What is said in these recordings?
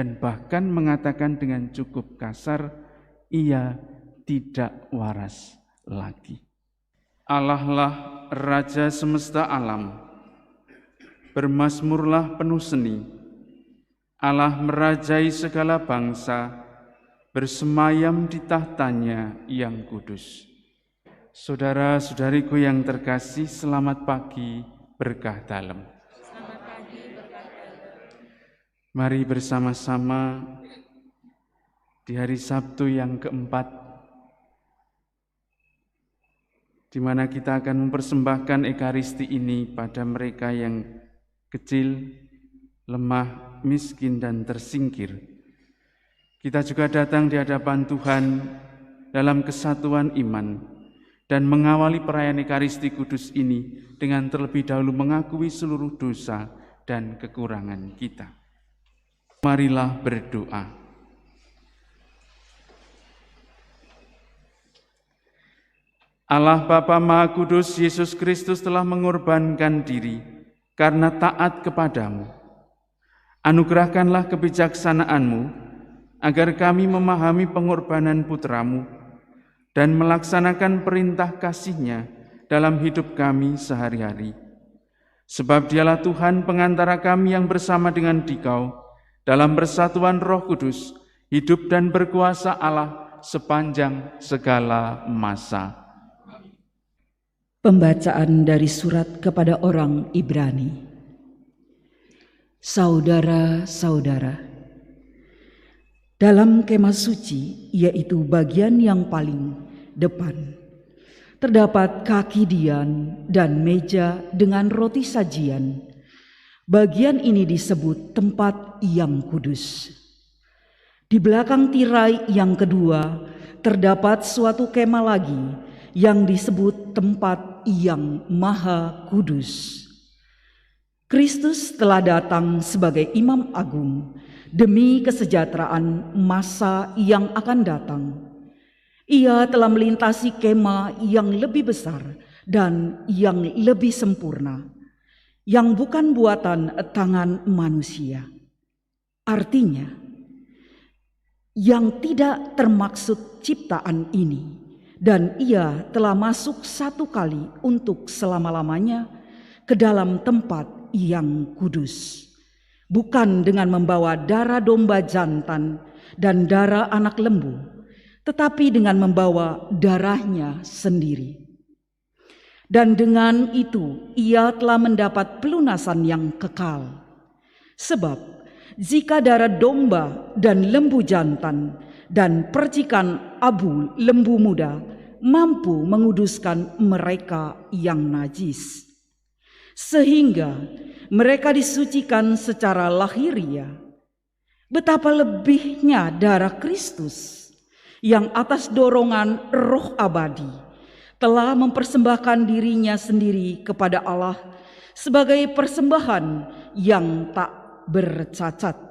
dan bahkan mengatakan dengan cukup kasar, ia tidak waras lagi. Allah lah Raja semesta alam, bermazmurlah penuh seni. Allah merajai segala bangsa, bersemayam di tahtanya yang kudus. Saudara-saudariku yang terkasih, selamat pagi, berkah dalam. Mari bersama-sama di hari Sabtu yang keempat, di mana kita akan mempersembahkan Ekaristi ini pada mereka yang kecil, lemah, miskin, dan tersingkir. Kita juga datang di hadapan Tuhan dalam kesatuan iman dan mengawali perayaan Ekaristi Kudus ini dengan terlebih dahulu mengakui seluruh dosa dan kekurangan kita. Marilah berdoa. Allah Bapa Maha Kudus, Yesus Kristus telah mengorbankan diri karena taat kepadamu. Anugerahkanlah kebijaksanaan-Mu agar kami memahami pengorbanan putra-Mu dan melaksanakan perintah kasih-Nya dalam hidup kami sehari-hari. Sebab Dialah Tuhan pengantara kami yang bersama dengan Dikau dalam persatuan Roh Kudus, hidup dan berkuasa Allah sepanjang segala masa. Pembacaan dari surat kepada orang Ibrani. Saudara-saudara, dalam kemah suci, yaitu bagian yang paling depan, terdapat kaki dian dan meja dengan roti sajian. Bagian ini disebut tempat yang kudus. Di belakang tirai yang kedua terdapat suatu kemah lagi yang disebut tempat yang maha kudus. Kristus telah datang sebagai imam agung demi kesejahteraan masa yang akan datang. Ia telah melintasi kemah yang lebih besar dan yang lebih sempurna, yang bukan buatan tangan manusia. Artinya, yang tidak termaksud ciptaan ini, dan ia telah masuk satu kali untuk selama-lamanya ke dalam tempat yang kudus, bukan dengan membawa darah domba jantan dan darah anak lembu, tetapi dengan membawa darahnya sendiri. Dan dengan itu ia telah mendapat pelunasan yang kekal. Sebab jika darah domba dan lembu jantan dan percikan abu lembu muda mampu menguduskan mereka yang najis, sehingga mereka disucikan secara lahiriah, betapa lebihnya darah Kristus yang atas dorongan Roh abadi telah mempersembahkan dirinya sendiri kepada Allah sebagai persembahan yang tak bercacat.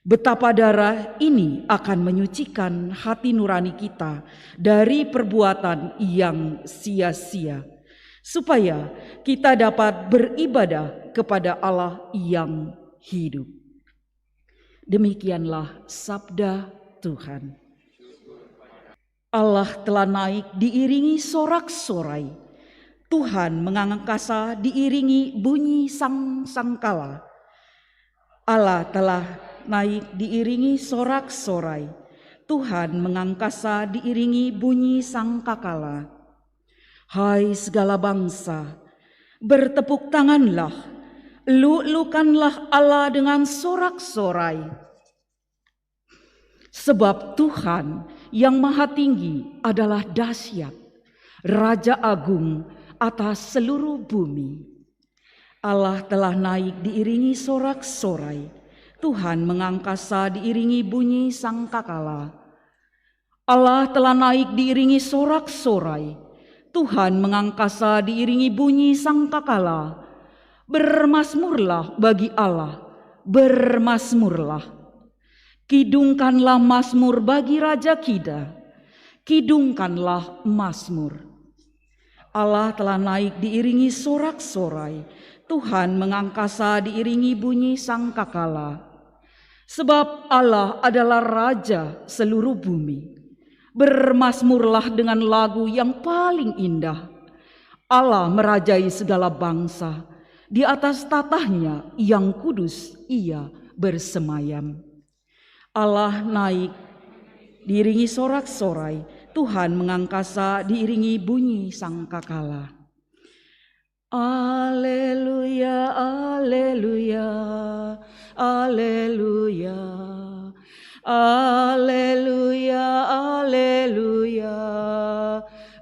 Betapa darah ini akan menyucikan hati nurani kita dari perbuatan yang sia-sia, supaya kita dapat beribadah kepada Allah yang hidup. Demikianlah sabda Tuhan. Allah telah naik diiringi sorak-sorai. Tuhan mengangkasa diiringi bunyi sangkala. Allah telah naik diiringi sorak-sorai. Tuhan mengangkasa diiringi bunyi sangkakala. Hai segala bangsa, bertepuk tanganlah, lu-lukanlah Allah dengan sorak-sorai. Sebab Tuhan yang maha tinggi adalah dahsyat, Raja agung atas seluruh bumi. Allah telah naik diiringi sorak-sorai. Tuhan mengangkasa diiringi bunyi sangkakala. Allah telah naik diiringi sorak-sorai. Tuhan mengangkasa diiringi bunyi sangkakala. Bermazmurlah bagi Allah, bermazmurlah. Kidungkanlah mazmur bagi Raja kita, kidungkanlah mazmur. Allah telah naik diiringi sorak-sorai. Tuhan mengangkasa diiringi bunyi sangkakala. Sebab Allah adalah Raja seluruh bumi. Bermazmurlah dengan lagu yang paling indah. Allah merajai segala bangsa. Di atas tatahnya yang kudus ia bersemayam. Allah naik diiringi sorak-sorai, Tuhan mengangkasa diiringi bunyi sangkakala. Alleluia, alleluia, alleluia, alleluia, alleluia,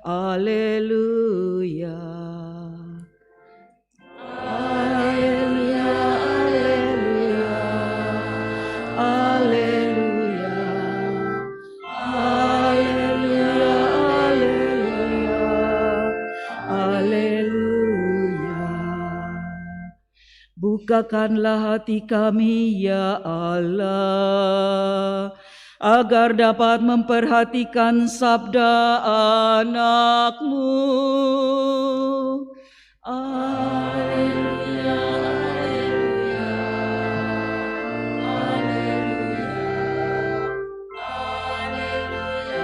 alleluia. Alleluia, alleluia, alleluia, alleluia, alleluia. Bukakanlah hati kami ya Allah, agar dapat memperhatikan sabda anak-Mu. Alleluia, alleluia, alleluia, alleluia,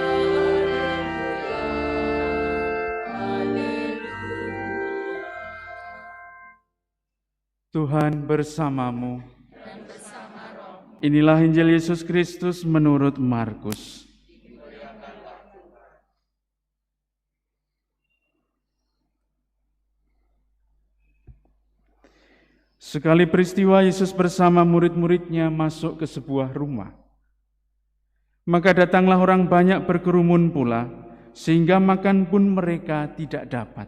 alleluia. Tuhan bersamamu. Inilah Injil Yesus Kristus menurut Markus. Sekali peristiwa Yesus bersama murid-muridnya masuk ke sebuah rumah. Maka datanglah orang banyak berkerumun pula, sehingga makan pun mereka tidak dapat.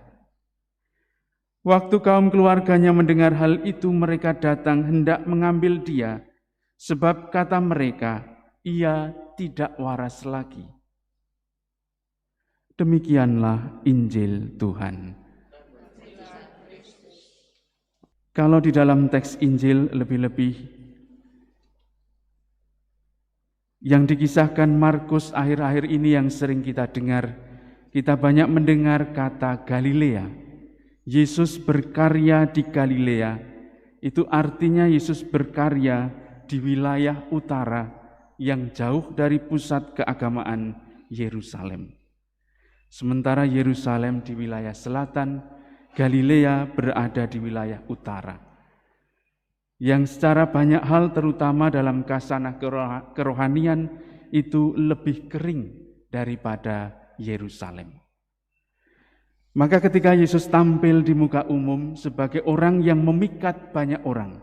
Waktu kaum keluarganya mendengar hal itu, mereka datang hendak mengambil dia, sebab kata mereka, ia tidak waras lagi. Demikianlah Injil Tuhan. Kalau di dalam teks Injil lebih-lebih yang dikisahkan Markus akhir-akhir ini yang sering kita dengar, kita banyak mendengar kata Galilea. Yesus berkarya di Galilea, itu artinya Yesus berkarya di wilayah utara yang jauh dari pusat keagamaan Yerusalem. Sementara Yerusalem di wilayah selatan, Galilea berada di wilayah utara, yang secara banyak hal terutama dalam kasanah kerohanian itu lebih kering daripada Yerusalem. Maka ketika Yesus tampil di muka umum sebagai orang yang memikat banyak orang,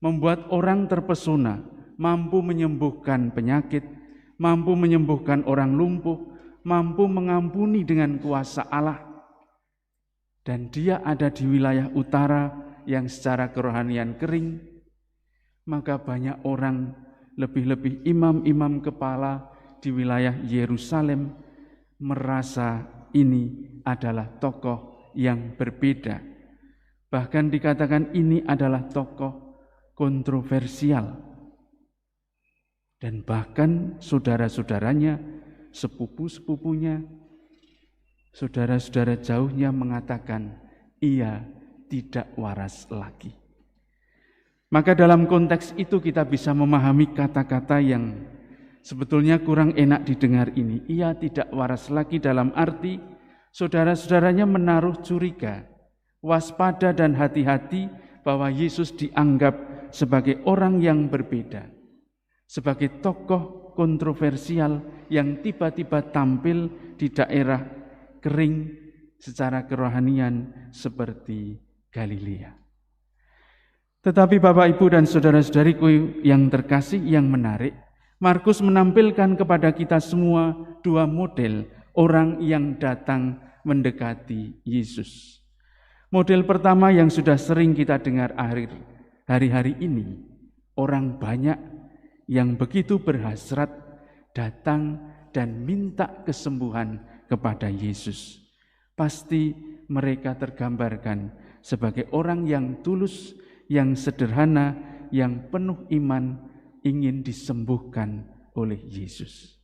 membuat orang terpesona, mampu menyembuhkan penyakit, mampu menyembuhkan orang lumpuh, mampu mengampuni dengan kuasa Allah, dan dia ada di wilayah utara yang secara kerohanian kering, maka banyak orang, lebih-lebih imam-imam kepala di wilayah Yerusalem merasa ini adalah tokoh yang berbeda. Bahkan dikatakan ini adalah tokoh kontroversial. Dan bahkan saudara-saudaranya, sepupu-sepupunya, saudara-saudara jauhnya mengatakan ia tidak waras lagi. Maka dalam konteks itu kita bisa memahami kata-kata yang sebetulnya kurang enak didengar ini. Ia tidak waras lagi dalam arti saudara-saudaranya menaruh curiga, waspada dan hati-hati bahwa Yesus dianggap sebagai orang yang berbeda, sebagai tokoh kontroversial yang tiba-tiba tampil di daerah kering secara kerohanian seperti Galilea. Tetapi Bapak, Ibu, dan saudara-saudariku yang terkasih, yang menarik, Markus menampilkan kepada kita semua dua model orang yang datang mendekati Yesus. Model pertama yang sudah sering kita dengar hari-hari ini, orang banyak yang begitu berhasrat datang dan minta kesembuhan kepada Yesus. Pasti mereka tergambarkan sebagai orang yang tulus, yang sederhana, yang penuh iman, ingin disembuhkan oleh Yesus.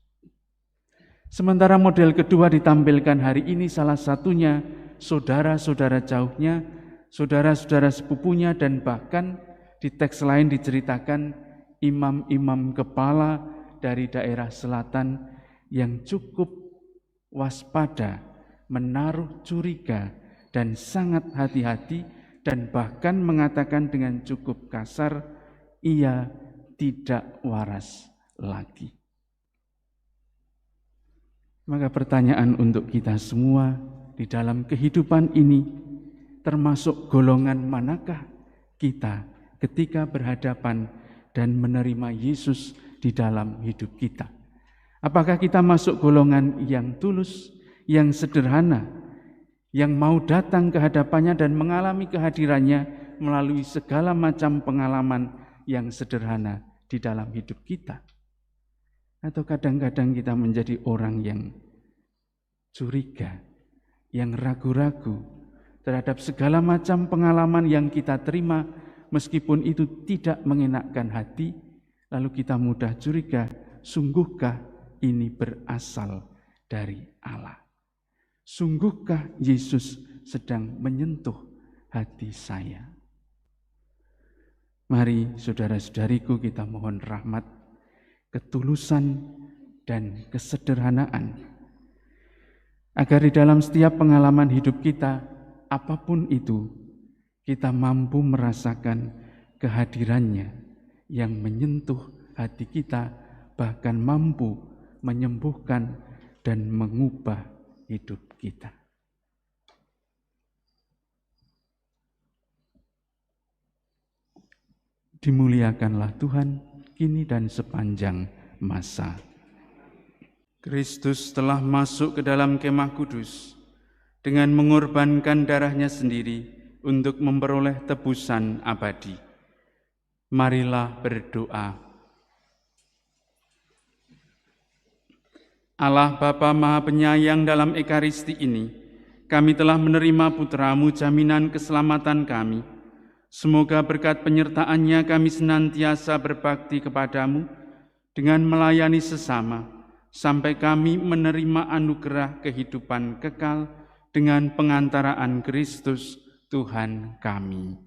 Sementara model kedua ditampilkan hari ini, salah satunya saudara-saudara jauhnya, saudara-saudara sepupunya, dan bahkan di teks lain diceritakan imam-imam kepala dari daerah selatan yang cukup waspada, menaruh curiga, dan sangat hati-hati, dan bahkan mengatakan dengan cukup kasar, ia tidak waras lagi. Maka pertanyaan untuk kita semua di dalam kehidupan ini, termasuk golongan manakah kita ketika berhadapan dan menerima Yesus di dalam hidup kita? Apakah kita masuk golongan yang tulus, yang sederhana, yang mau datang ke hadapannya dan mengalami kehadirannya melalui segala macam pengalaman yang sederhana di dalam hidup kita? Atau kadang-kadang kita menjadi orang yang curiga, yang ragu-ragu terhadap segala macam pengalaman yang kita terima, meskipun itu tidak mengenakkan hati, lalu kita mudah curiga, sungguhkah ini berasal dari Allah? Sungguhkah Yesus sedang menyentuh hati saya? Mari saudara-saudariku, kita mohon rahmat, ketulusan, dan kesederhanaan, agar di dalam setiap pengalaman hidup kita, apapun itu, kita mampu merasakan kehadirannya yang menyentuh hati kita, bahkan mampu menyembuhkan dan mengubah hidup kita. Dimuliakanlah Tuhan kini dan sepanjang masa. Kristus telah masuk ke dalam kemah kudus dengan mengorbankan darahnya sendiri untuk memperoleh tebusan abadi. Marilah berdoa. Allah Bapa Maha Penyayang, dalam Ekaristi ini, kami telah menerima Putra-Mu, jaminan keselamatan kami. Semoga berkat penyertaan-Nya kami senantiasa berbakti kepadamu dengan melayani sesama, sampai kami menerima anugerah kehidupan kekal dengan pengantaraan Kristus Tuhan kami.